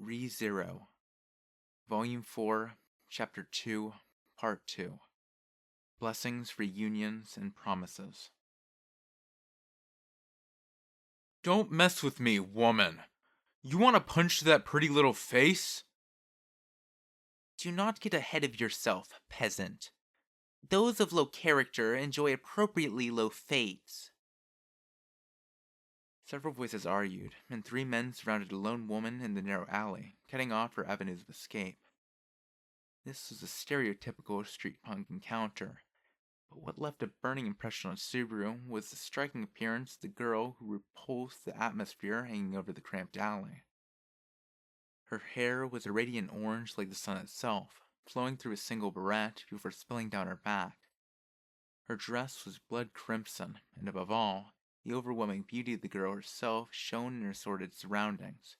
ReZero, Volume 4, Chapter 2, Part 2. Blessings, Reunions, and Promises. Don't mess with me, woman! You want to punch that pretty little face? Do not get ahead of yourself, peasant. Those of low character enjoy appropriately low fates. Several voices argued, and three men surrounded a lone woman in the narrow alley, cutting off her avenues of escape. This was a stereotypical street punk encounter, but what left a burning impression on Subaru was the striking appearance of the girl who repulsed the atmosphere hanging over the cramped alley. Her hair was a radiant orange like the sun itself, flowing through a single barrette before spilling down her back. Her dress was blood crimson, and above all, the overwhelming beauty of the girl herself shone in her sordid surroundings.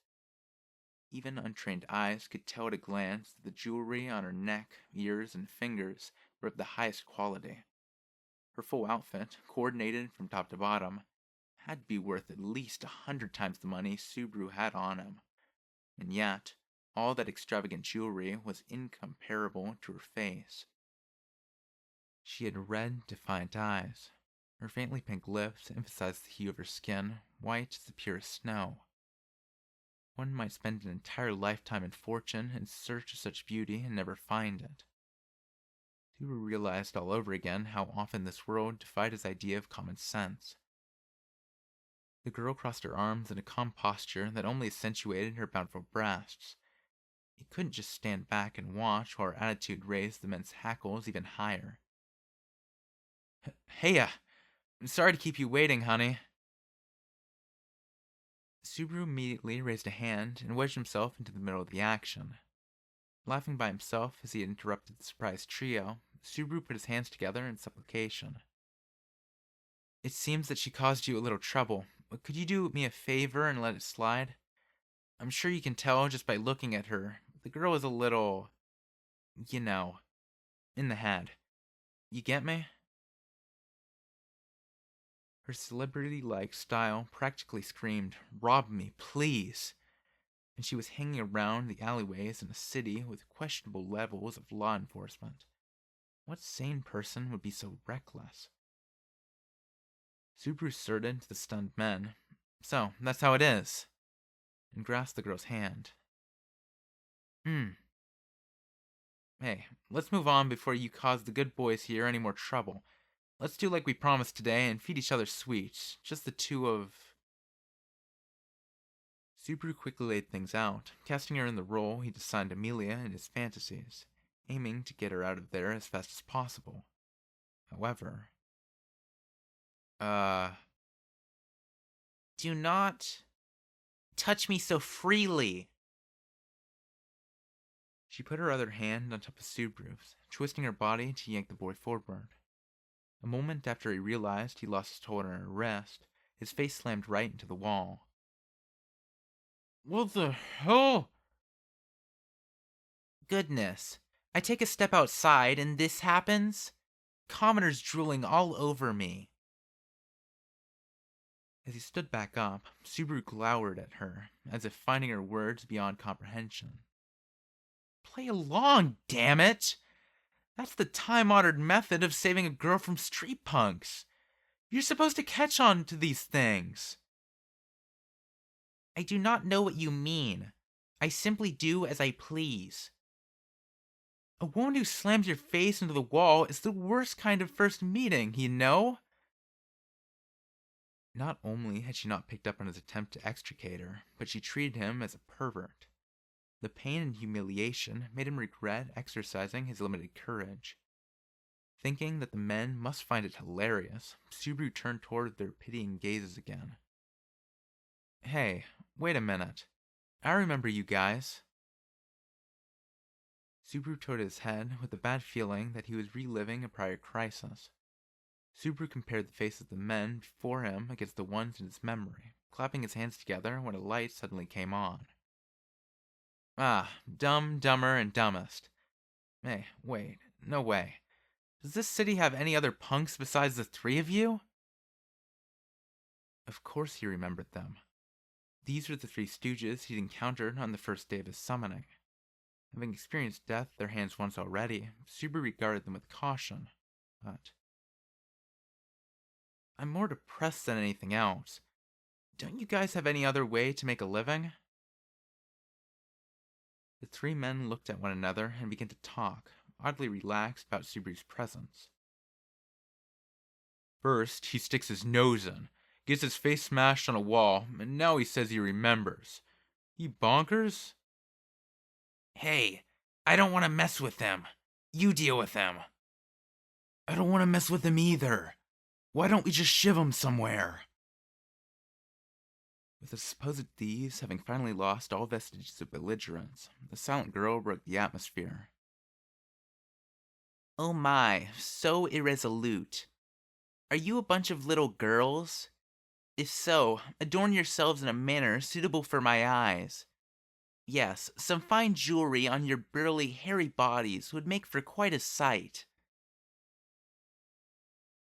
Even untrained eyes could tell at a glance that the jewelry on her neck, ears, and fingers were of the highest quality. Her full outfit, coordinated from top to bottom, had to be worth at least 100 times the money Subaru had on him. And yet, all that extravagant jewelry was incomparable to her face. She had red, defiant eyes. Her faintly pink lips emphasized the hue of her skin, white as the purest snow. One might spend an entire lifetime and fortune in search of such beauty and never find it. Subaru realized all over again how often this world defied his idea of common sense. The girl crossed her arms in a calm posture that only accentuated her bountiful breasts. He couldn't just stand back and watch while her attitude raised the men's hackles even higher. Hey, I'm sorry to keep you waiting, honey. Subaru immediately raised a hand and wedged himself into the middle of the action. Laughing by himself as he had interrupted the surprised trio, Subaru put his hands together in supplication. It seems that she caused you a little trouble. Could you do me a favor and let it slide? I'm sure you can tell just by looking at her. The girl is a little, in the head. You get me? Her celebrity-like style practically screamed, "Rob me, please!" And she was hanging around the alleyways in a city with questionable levels of law enforcement. What sane person would be so reckless? Subaru asserted to the stunned men, "So, that's how it is," and grasped the girl's hand. Hey, let's move on before you cause the good boys here any more trouble. Let's do like we promised today and feed each other sweets, just the two of... Subaru quickly laid things out, casting her in the role he'd assigned Amelia in his fantasies, aiming to get her out of there as fast as possible. However... Do not touch me so freely. She put her other hand on top of Subaru's, twisting her body to yank the boy forward. A moment after he realized he lost his hold on her wrist, his face slammed right into the wall. What the hell? Goodness. I take a step outside and this happens? Commoners drooling all over me. As he stood back up, Subaru glowered at her, as if finding her words beyond comprehension. Play along, damn it! That's the time-honored method of saving a girl from street punks. You're supposed to catch on to these things. I do not know what you mean. I simply do as I please. A woman who slams your face into the wall is the worst kind of first meeting, you know? Not only had she not picked up on his attempt to extricate her, but she treated him as a pervert. The pain and humiliation made him regret exercising his limited courage. Thinking that the men must find it hilarious, Subaru turned toward their pitying gazes again. Hey, wait a minute. I remember you guys. Subaru tilted his head with the bad feeling that he was reliving a prior crisis. Subaru compared the faces of the men before him against the ones in his memory, clapping his hands together when a light suddenly came on. Ah, Dumb, Dumber, and Dumbest. Hey, wait, no way. Does this city have any other punks besides the three of you? Of course he remembered them. These were the three stooges he'd encountered on the first day of his summoning. Having experienced death at their hands once already, Subaru regarded them with caution. But I'm more depressed than anything else. Don't you guys have any other way to make a living? The three men looked at one another and began to talk, oddly relaxed about Subaru's presence. First, he sticks his nose in, gets his face smashed on a wall, and now he says he remembers. He bonkers? Hey, I don't want to mess with them. You deal with them. I don't want to mess with them either. Why don't we just shiv them somewhere? With the supposed thieves having finally lost all vestiges of belligerence, the silent girl broke the atmosphere. Oh my, so irresolute. Are you a bunch of little girls? If so, adorn yourselves in a manner suitable for my eyes. Yes, some fine jewelry on your burly, hairy bodies would make for quite a sight.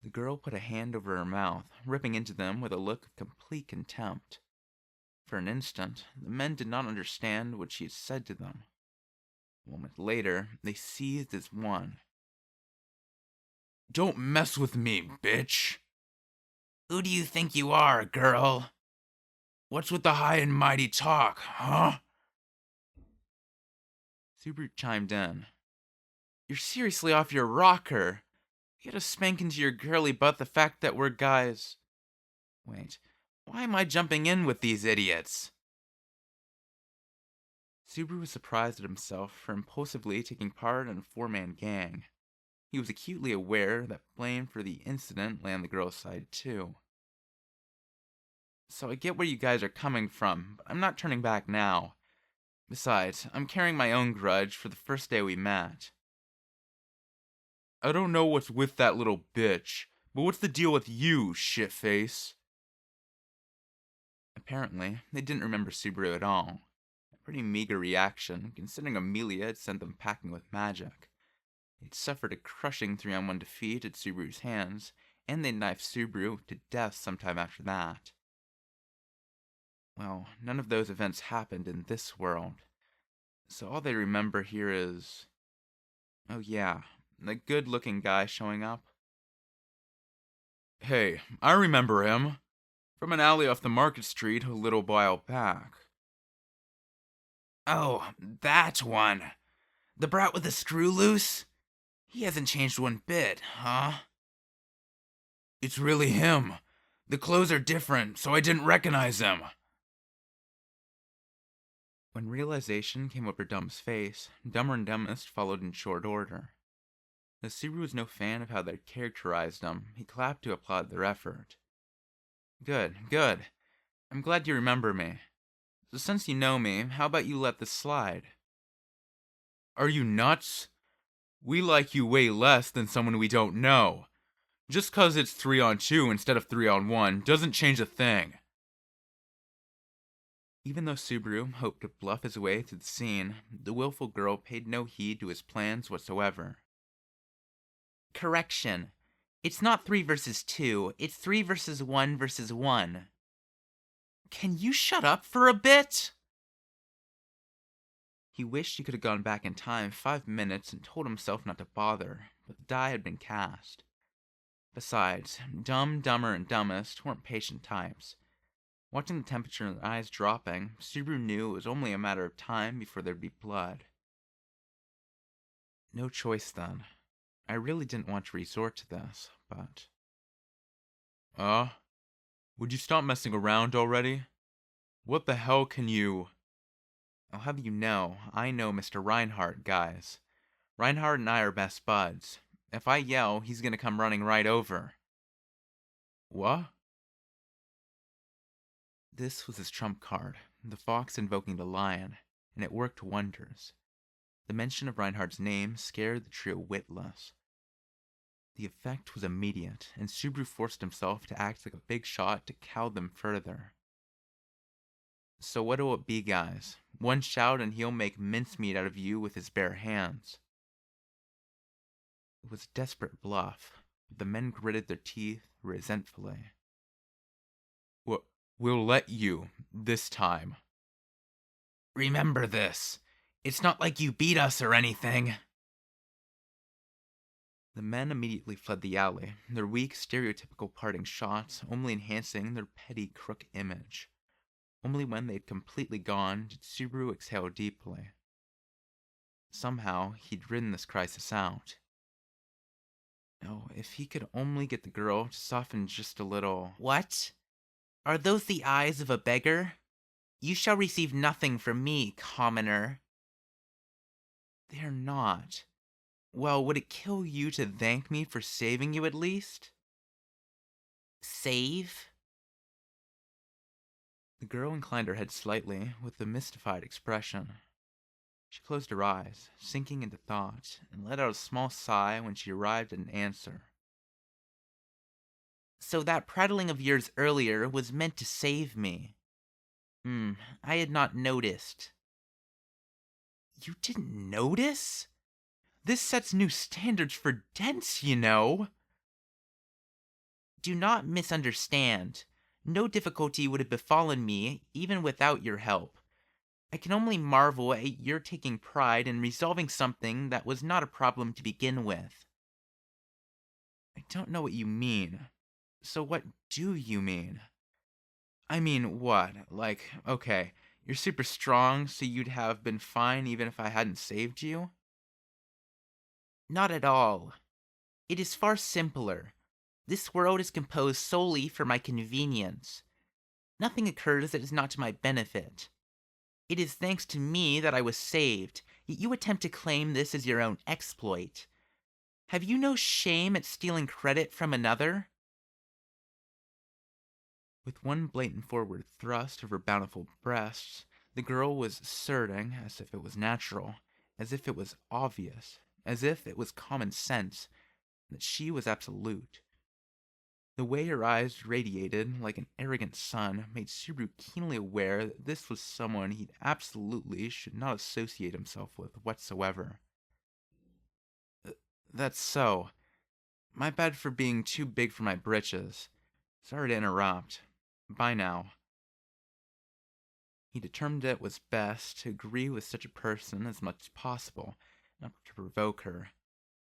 The girl put a hand over her mouth, ripping into them with a look of complete contempt. For an instant, the men did not understand what she had said to them. A moment later, they seethed as one. Don't mess with me, bitch! Who do you think you are, girl? What's with the high and mighty talk, huh? Subaru chimed in. You're seriously off your rocker. You gotta spank into your girly butt the fact that we're guys. Wait, why am I jumping in with these idiots? Subaru was surprised at himself for impulsively taking part in a four-man gang. He was acutely aware that blame for the incident lay on the girl's side, too. So I get where you guys are coming from, but I'm not turning back now. Besides, I'm carrying my own grudge for the first day we met. I don't know what's with that little bitch, but what's the deal with you, shitface? Apparently, they didn't remember Subaru at all. A pretty meager reaction, considering Amelia had sent them packing with magic. They'd suffered a crushing 3-on-1 defeat at Subaru's hands, and they'd knifed Subaru to death sometime after that. Well, none of those events happened in this world. So all they remember here is... Oh yeah, the good-looking guy showing up. Hey, I remember him. From an alley off the Market Street a little while back. Oh, that one. The brat with the screw loose? He hasn't changed one bit, huh? It's really him. The clothes are different, so I didn't recognize him. When realization came over Dumb's face, Dumber and Dumbest followed in short order. As Subaru was no fan of how they characterized him, he clapped to applaud their effort. Good, good. I'm glad you remember me. So since you know me, how about you let this slide? Are you nuts? We like you way less than someone we don't know. Just 'cause it's 3-on-2 instead of 3-on-1 doesn't change a thing. Even though Subaru hoped to bluff his way through the scene, the willful girl paid no heed to his plans whatsoever. Correction. It's not 3 versus 2, it's 3 versus 1 versus 1. Can you shut up for a bit? He wished he could have gone back in time 5 minutes and told himself not to bother, but the die had been cast. Besides, Dumb, Dumber, and Dumbest weren't patient types. Watching the temperature in their eyes dropping, Subaru knew it was only a matter of time before there'd be blood. No choice then. I really didn't want to resort to this, but... Would you stop messing around already? What the hell can you... I'll have you know, I know Mr. Reinhardt, guys. Reinhardt and I are best buds. If I yell, he's gonna come running right over. What? This was his trump card, the fox invoking the lion, and it worked wonders. The mention of Reinhardt's name scared the trio witless. The effect was immediate, and Subaru forced himself to act like a big shot to cow them further. So what'll it be, guys? One shout and he'll make mincemeat out of you with his bare hands. It was a desperate bluff, but the men gritted their teeth resentfully. We'll let you, this time. Remember this. It's not like you beat us or anything. The men immediately fled the alley, their weak, stereotypical parting shots only enhancing their petty crook image. Only when they'd completely gone did Subaru exhale deeply. Somehow, he'd ridden this crisis out. Oh, if he could only get the girl to soften just a little. What? Are those the eyes of a beggar? You shall receive nothing from me, commoner. They're not. Well, would it kill you to thank me for saving you at least? Save? The girl inclined her head slightly, with a mystified expression. She closed her eyes, sinking into thought, and let out a small sigh when she arrived at an answer. So that prattling of yours earlier was meant to save me. I had not noticed. You didn't notice? This sets new standards for dents, you know. Do not misunderstand. No difficulty would have befallen me, even without your help. I can only marvel at your taking pride in resolving something that was not a problem to begin with. I don't know what you mean. So what do you mean? I mean, what? Like, okay, you're super strong, so you'd have been fine even if I hadn't saved you? Not at all. It is far simpler. This world is composed solely for my convenience. Nothing occurs that is not to my benefit. It is thanks to me that I was saved, yet you attempt to claim this as your own exploit. Have you no shame at stealing credit from another? With one blatant forward thrust of her bountiful breasts, the girl was asserting, as if it was natural, as if it was obvious, as if it was common sense, that she was absolute. The way her eyes radiated like an arrogant sun made Subaru keenly aware that this was someone he absolutely should not associate himself with whatsoever. That's so. My bad for being too big for my britches. Sorry to interrupt. Bye now. He determined it was best to agree with such a person as much as possible, not to provoke her.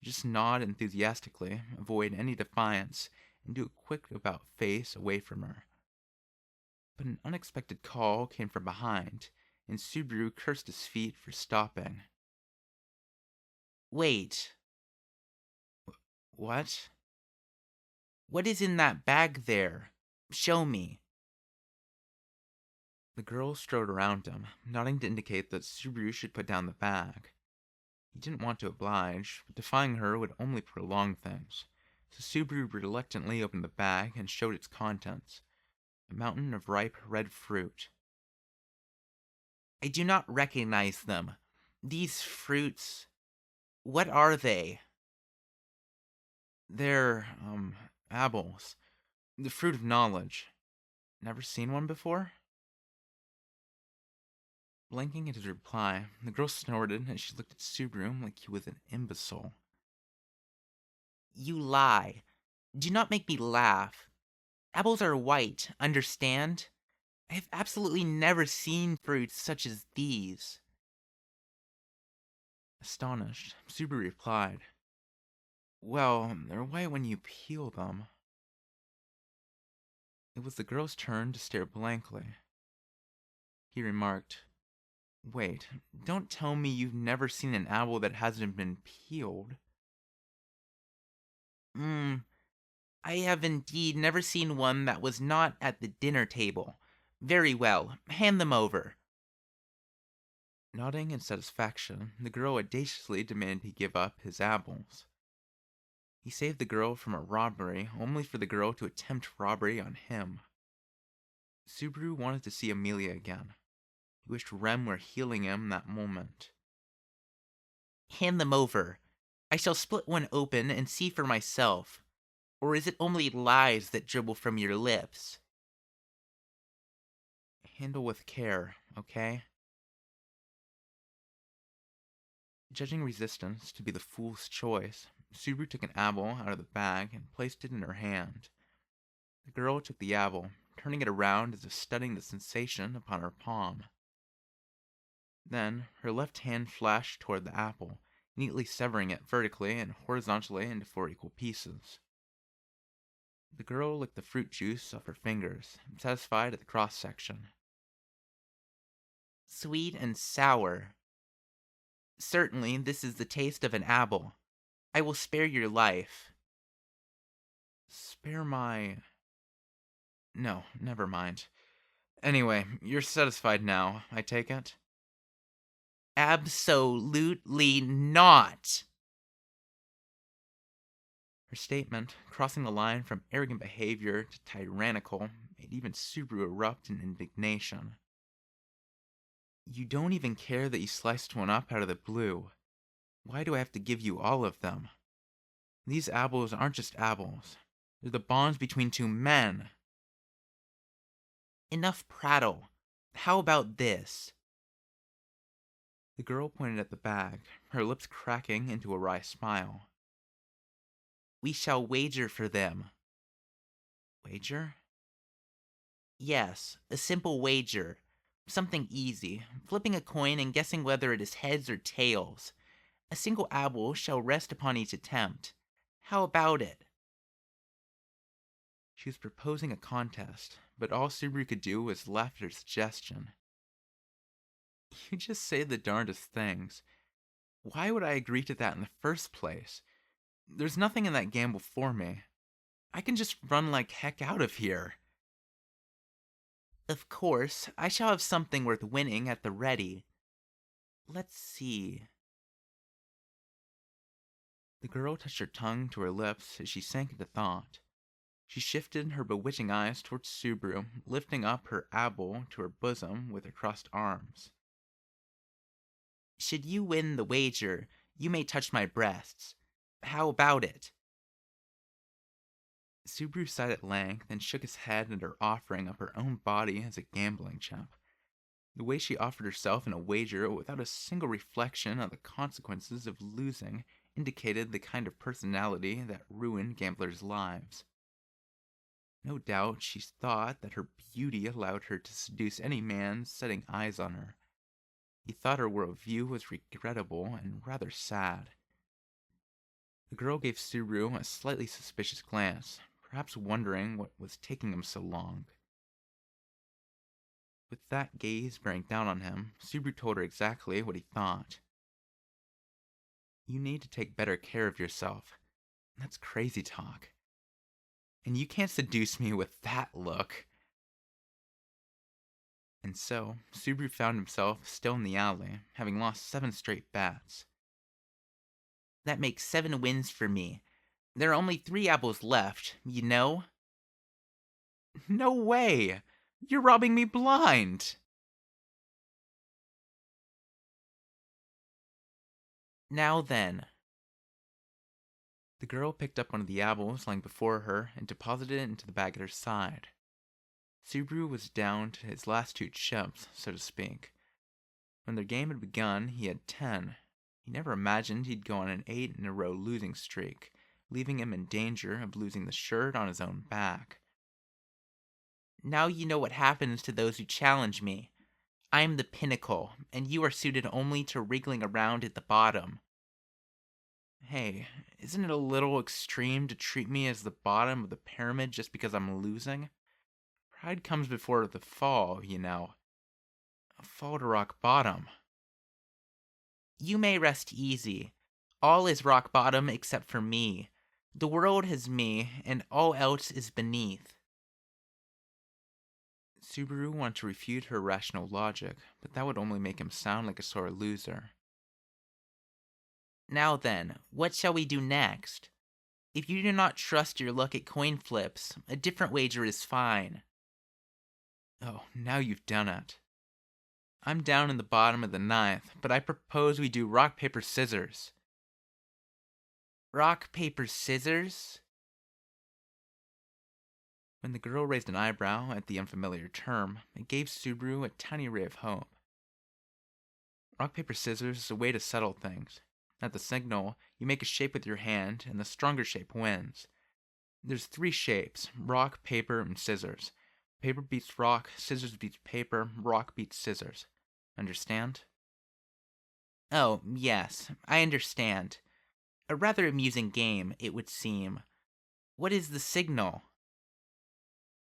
Just nod enthusiastically, avoid any defiance, and do a quick about face away from her. But an unexpected call came from behind, and Subaru cursed his feet for stopping. Wait, What? what is in that bag there? Show me. The girl strode around him, nodding to indicate that Subaru should put down the bag. He didn't want to oblige, but defying her would only prolong things, so Subaru reluctantly opened the bag and showed its contents, a mountain of ripe red fruit. I do not recognize them. These fruits. What are they? They're, apples. The fruit of knowledge. Never seen one before? Blinking at his reply, the girl snorted as she looked at Subaru like he was an imbecile. You lie. Do not make me laugh. Apples are white, understand? I have absolutely never seen fruits such as these. Astonished, Subaru replied, well, they're white when you peel them. It was the girl's turn to stare blankly. He remarked, wait, don't tell me you've never seen an apple that hasn't been peeled. I have indeed never seen one that was not at the dinner table. Very well, hand them over. Nodding in satisfaction, the girl audaciously demanded he give up his apples. He saved the girl from a robbery only for the girl to attempt robbery on him. Subaru wanted to see Amelia again. He wished Rem were healing him that moment. Hand them over. I shall split one open and see for myself. Or is it only lies that dribble from your lips? Handle with care, okay? Judging resistance to be the fool's choice, Subaru took an apple out of the bag and placed it in her hand. The girl took the apple, turning it around as if studying the sensation upon her palm. Then her left hand flashed toward the apple, neatly severing it vertically and horizontally into 4 equal pieces. The girl licked the fruit juice off her fingers, satisfied at the cross section. Sweet and sour. Certainly, this is the taste of an apple. I will spare your life. Spare my... No, never mind. Anyway, you're satisfied now, I take it? Absolutely not. Her statement, crossing the line from arrogant behavior to tyrannical, made even Subaru erupt in indignation. You don't even care that you sliced one up out of the blue. Why do I have to give you all of them? These apples aren't just apples. They're the bonds between two men. Enough prattle. How about this? The girl pointed at the bag, her lips cracking into a wry smile. We shall wager for them. Wager? Yes, a simple wager. Something easy, flipping a coin and guessing whether it is heads or tails. A single apple shall rest upon each attempt. How about it? She was proposing a contest, but all Subaru could do was laugh at her suggestion. You just say the darndest things. Why would I agree to that in the first place? There's nothing in that gamble for me. I can just run like heck out of here. Of course, I shall have something worth winning at the ready. Let's see. The girl touched her tongue to her lips as she sank into thought. She shifted her bewitching eyes towards Subaru, lifting up her apple to her bosom with her crossed arms. Should you win the wager, you may touch my breasts. How about it? Subaru sighed at length and shook his head at her offering up her own body as a gambling chip. The way she offered herself in a wager without a single reflection on the consequences of losing indicated the kind of personality that ruined gamblers' lives. No doubt she thought that her beauty allowed her to seduce any man setting eyes on her. He thought her worldview was regrettable and rather sad. The girl gave Subaru a slightly suspicious glance, perhaps wondering what was taking him so long. With that gaze bearing down on him, Subaru told her exactly what he thought. You need to take better care of yourself. That's crazy talk. And you can't seduce me with that look. And so, Subaru found himself still in the alley, having lost 7 straight bets. That makes 7 wins for me. There are only 3 apples left, you know? No way! You're robbing me blind! Now then. The girl picked up one of the apples lying before her and deposited it into the bag at her side. Subaru was down to his last 2 chips, so to speak. When their game had begun, he had 10. He never imagined he'd go on an 8-in-a-row losing streak, leaving him in danger of losing the shirt on his own back. Now you know what happens to those who challenge me. I am the pinnacle, and you are suited only to wriggling around at the bottom. Hey, isn't it a little extreme to treat me as the bottom of the pyramid just because I'm losing? Pride comes before the fall, you know. A fall to rock bottom. You may rest easy. All is rock bottom except for me. The world has me, and all else is beneath. Subaru wanted to refute her rational logic, but that would only make him sound like a sore loser. Now then, what shall we do next? If you do not trust your luck at coin flips, a different wager is fine. Oh, now you've done it. I'm down in the bottom of the 9th, but I propose we do rock, paper, scissors. Rock, paper, scissors? When the girl raised an eyebrow at the unfamiliar term, it gave Subaru a tiny ray of hope. Rock, paper, scissors is a way to settle things. At the signal, you make a shape with your hand, and the stronger shape wins. There's 3 shapes, rock, paper, and scissors. Paper beats rock, scissors beats paper, rock beats scissors. Understand? Oh, yes, I understand. A rather amusing game, it would seem. What is the signal?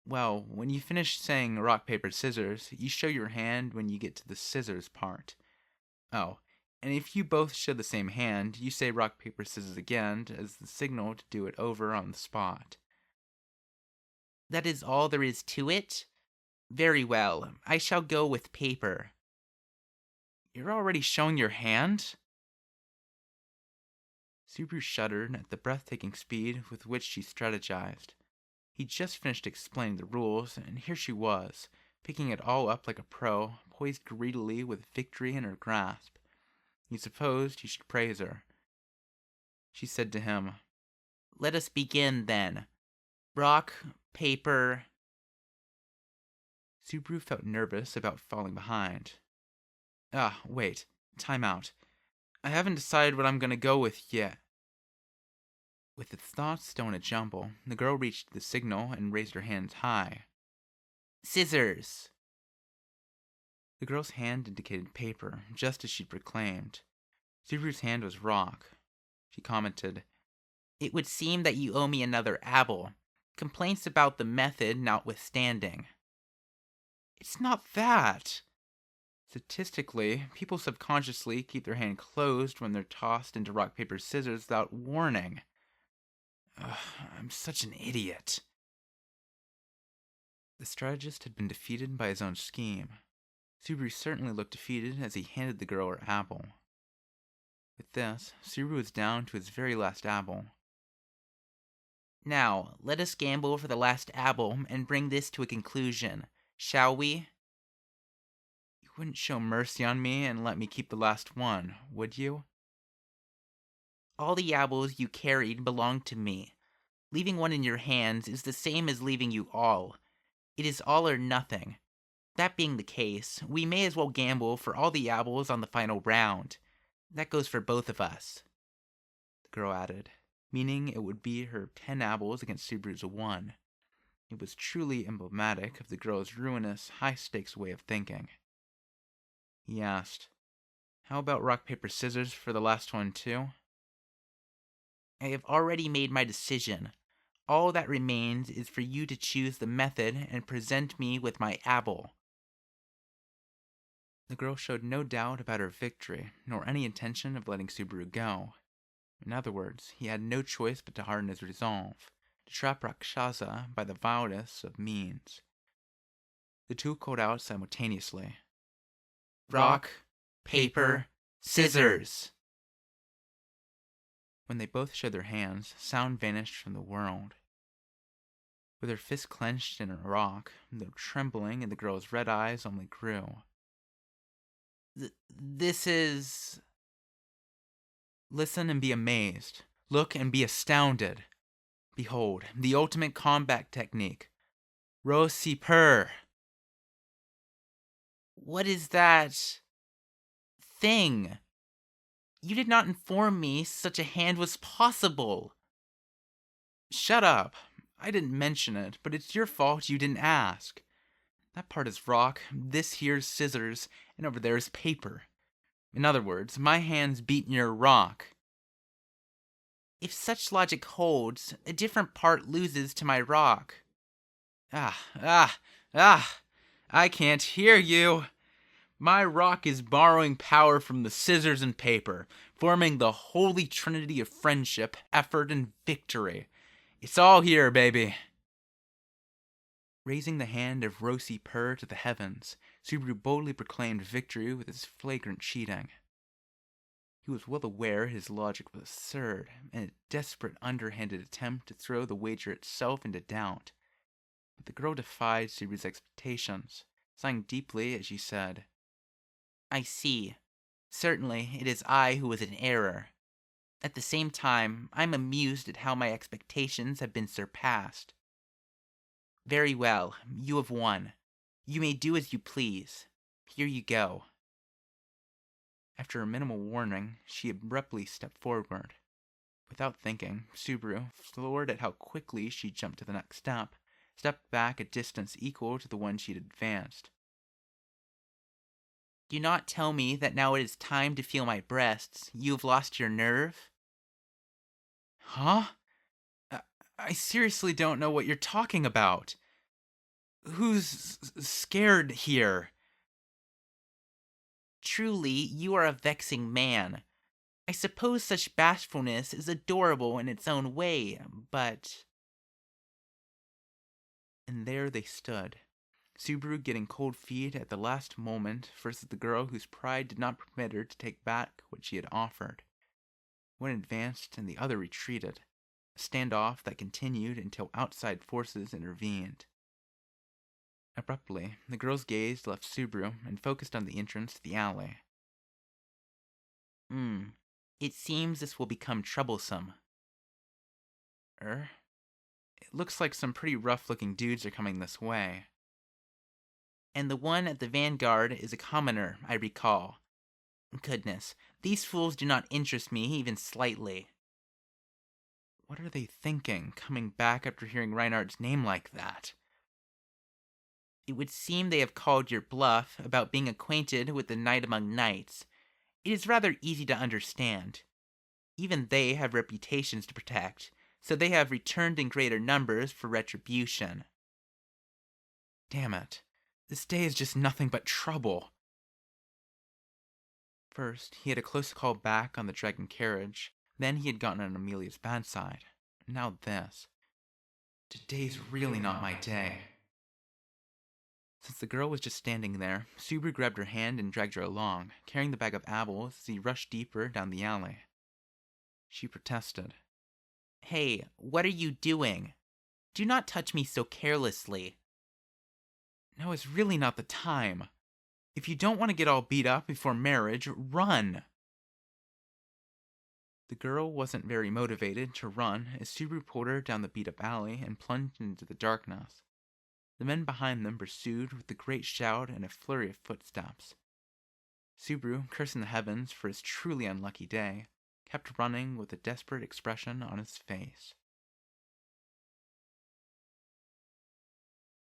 Well, when you finish saying rock, paper, scissors, you show your hand when you get to the scissors part. Oh, and if you both show the same hand, you say rock, paper, scissors again as the signal to do it over on the spot. That is all there is to it? Very well, I shall go with paper. You're already showing your hand? Subaru shuddered at the breathtaking speed with which she strategized. He'd just finished explaining the rules, and here she was, picking it all up like a pro, poised greedily with victory in her grasp. He supposed he should praise her. She said to him, Let us begin, then. Rock, paper... Subaru felt nervous about falling behind. Ah, wait. Time out. I haven't decided what I'm going to go with yet. With its thoughts still in a jumble, the girl reached the signal and raised her hands high. Scissors. The girl's hand indicated paper, just as she'd proclaimed. Subaru's hand was rock. She commented, It would seem that you owe me another apple. Complaints about the method notwithstanding. It's not that. Statistically, people subconsciously keep their hand closed when they're tossed into rock, paper, scissors without warning. Ugh, I'm such an idiot. The strategist had been defeated by his own scheme. Subaru certainly looked defeated as he handed the girl her apple. With this, Subaru was down to his very last apple. Now, let us gamble for the last apple and bring this to a conclusion, shall we? You wouldn't show mercy on me and let me keep the last one, would you? All the apples you carried belong to me. Leaving one in your hands is the same as leaving you all. It is all or nothing. That being the case, we may as well gamble for all the apples on the final round. That goes for both of us, the girl added, meaning it would be her 10 apples against Subaru's 1. It was truly emblematic of the girl's ruinous, high-stakes way of thinking. He asked, How about rock, paper, scissors for the last one, too? I have already made my decision. All that remains is for you to choose the method and present me with my apple. The girl showed no doubt about her victory, nor any intention of letting Subaru go. In other words, he had no choice but to harden his resolve, to trap Rakshasa by the vilest of means. The two called out simultaneously. Rock, paper, scissors! When they both showed their hands, sound vanished from the world. With her fist clenched in a rock, the trembling in the girl's red eyes only grew. This is... Listen and be amazed. Look and be astounded. Behold, the ultimate combat technique. Rossi-per. What is that... thing? You did not inform me such a hand was possible. Shut up. I didn't mention it, but it's your fault you didn't ask. That part is rock, this here's scissors, and over there is paper. In other words, my hand's beating your rock. If such logic holds, a different part loses to my rock. I can't hear you. My rock is borrowing power from the scissors and paper, forming the holy trinity of friendship, effort, and victory. It's all here, baby. Raising the hand of Rossi-per to the heavens, Subaru boldly proclaimed victory with his flagrant cheating. He was well aware his logic was absurd, and a desperate underhanded attempt to throw the wager itself into doubt. But the girl defied Subaru's expectations, sighing deeply as she said, I see. Certainly, it is I who was in error. At the same time, I'm amused at how my expectations have been surpassed. Very well, you have won. You may do as you please. Here you go. After a minimal warning, she abruptly stepped forward. Without thinking, Subaru, floored at how quickly she jumped to the next step, stepped back a distance equal to the one she had advanced. Do not tell me that now it is time to feel my breasts. You have lost your nerve? Huh? I, I seriously don't know what you're talking about. Who's scared here? Truly, you are a vexing man. I suppose such bashfulness is adorable in its own way, but... And there they stood, Subaru getting cold feet at the last moment versus the girl whose pride did not permit her to take back what she had offered. One advanced and the other retreated, a standoff that continued until outside forces intervened. Abruptly, the girl's gaze left Subaru and focused on the entrance to the alley. It seems this will become troublesome. It looks like some pretty rough-looking dudes are coming this way. And the one at the vanguard is a commoner, I recall. Goodness, these fools do not interest me even slightly. What are they thinking, coming back after hearing Reinhardt's name like that? It would seem they have called your bluff about being acquainted with the Knight Among Knights. It is rather easy to understand. Even they have reputations to protect, so they have returned in greater numbers for retribution. Damn it. This day is just nothing but trouble. First, he had a close call back on the dragon carriage. Then he had gotten on Amelia's bad side. Now this. Today's really not my day. Since the girl was just standing there, Subaru grabbed her hand and dragged her along, carrying the bag of apples as he rushed deeper down the alley. She protested. Hey, what are you doing? Do not touch me so carelessly. Now is really not the time. If you don't want to get all beat up before marriage, run. The girl wasn't very motivated to run as Subaru pulled her down the beat-up alley and plunged into the darkness. The men behind them pursued with a great shout and a flurry of footsteps. Subaru, cursing the heavens for his truly unlucky day, kept running with a desperate expression on his face.